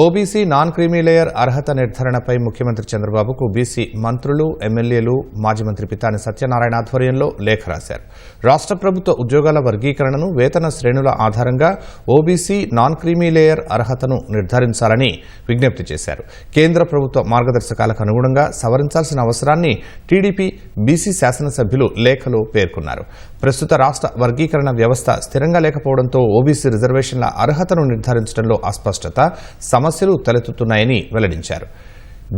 OBC non creamy layer అర్హత నిర్ధారణపై ముఖ్యమంత్రి చంద్రబాబుకు బీసీ మంత్రులు, ఎమ్మెల్యేలు, మాజీ మంత్రి పితాని సత్యనారాయణ ఆధ్వర్యంలో లేఖ రాశారు. రాష్ట్ర ప్రభుత్వ ఉద్యోగాల వర్గీకరణను వేతన శ్రేణుల ఆధారంగా ఓబీసీ నాన్ క్రీమీ లేయర్ అర్హతను నిర్ధారించాలని విజ్ఞప్తి చేశారు. కేంద్ర ప్రభుత్వ మార్గదర్శకాలకు అనుగుణంగా సవరించాల్సిన అవసరాన్ని టీడీపీ, బీసీ శాసనసభ్యులు లేఖలో పేర్కొన్నారు. ప్రస్తుత రాష్ట్ర వర్గీకరణ వ్యవస్థ స్థిరంగా లేకపోవడంతో ఓబీసీ రిజర్వేషన్ల అర్హతను నిర్ధారించడంలో అస్పష్టత, సమస్యలు తలెత్తుతున్నాయని వెల్లడించారు.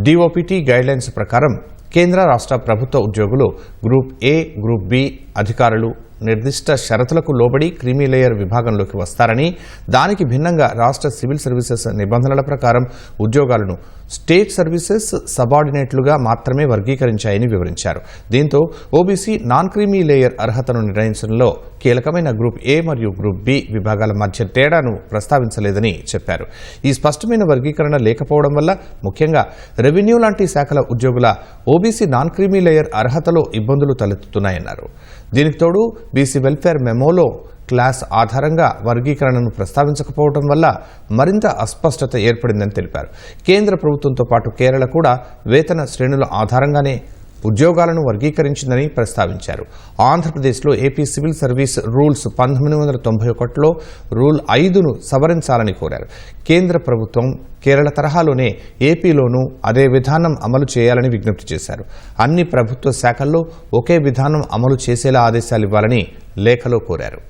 డీఓపీటీ గైడ్లైన్స్ ప్రకారం కేంద్ర రాష్ట్ర ప్రభుత్వ ఉద్యోగులు గ్రూప్ ఏ, గ్రూప్ బి అధికారులు నిర్దిష్ట షరతులకు లోబడి క్రీమీ లేయర్ విభాగంలోకి వస్తారని, దానికి భిన్నంగా రాష్ట్ర సివిల్ సర్వీసెస్ నిబంధనల ప్రకారం ఉద్యోగాలను స్టేట్ సర్వీసెస్ సబార్డినేట్లుగా మాత్రమే వర్గీకరించాయని వివరించారు. దీంతో ఓబీసీ నాన్ క్రీమీ లేయర్ అర్హతను నిర్ణయించడంలో కీలకమైన గ్రూప్ ఏ మరియు గ్రూప్ బి విభాగాల మధ్య తేడాను ప్రస్తావించలేదని చెప్పారు. ఈ స్పష్టమైన వర్గీకరణ లేకపోవడం వల్ల ముఖ్యంగా రెవెన్యూ లాంటి శాఖల ఉద్యోగుల ఓబీసీ నాన్ క్రీమీ లేయర్ అర్హతలో ఇబ్బందులు తలెత్తుతున్నాయన్నారు. దీనికి తోడు బీసీ వెల్ఫేర్ మెమోలో క్లాస్ ఆధారంగా వర్గీకరణను ప్రస్తావించకపోవడం వల్ల మరింత అస్పష్టత ఏర్పడిందని తెలిపారు. కేంద్ర ప్రభుత్వంతో పాటు కేరళ కూడా వేతన శ్రేణుల ఆధారంగానే ఉద్యోగాలను వర్గీకరించిందని ప్రస్తావించారు. ఆంధ్రప్రదేశ్లో ఏపీ సివిల్ సర్వీస్ రూల్స్ 1991లో రూల్ 5ను సవరించాలని కోరారు. కేంద్ర ప్రభుత్వం కేరళ తరహాలోనే ఏపీలోనూ అదే విధానం అమలు చేయాలని విజ్ఞప్తి చేశారు. అన్ని ప్రభుత్వ శాఖల్లో ఒకే విధానం అమలు చేసేలా ఆదేశాలివ్వాలని లేఖలో కోరారు.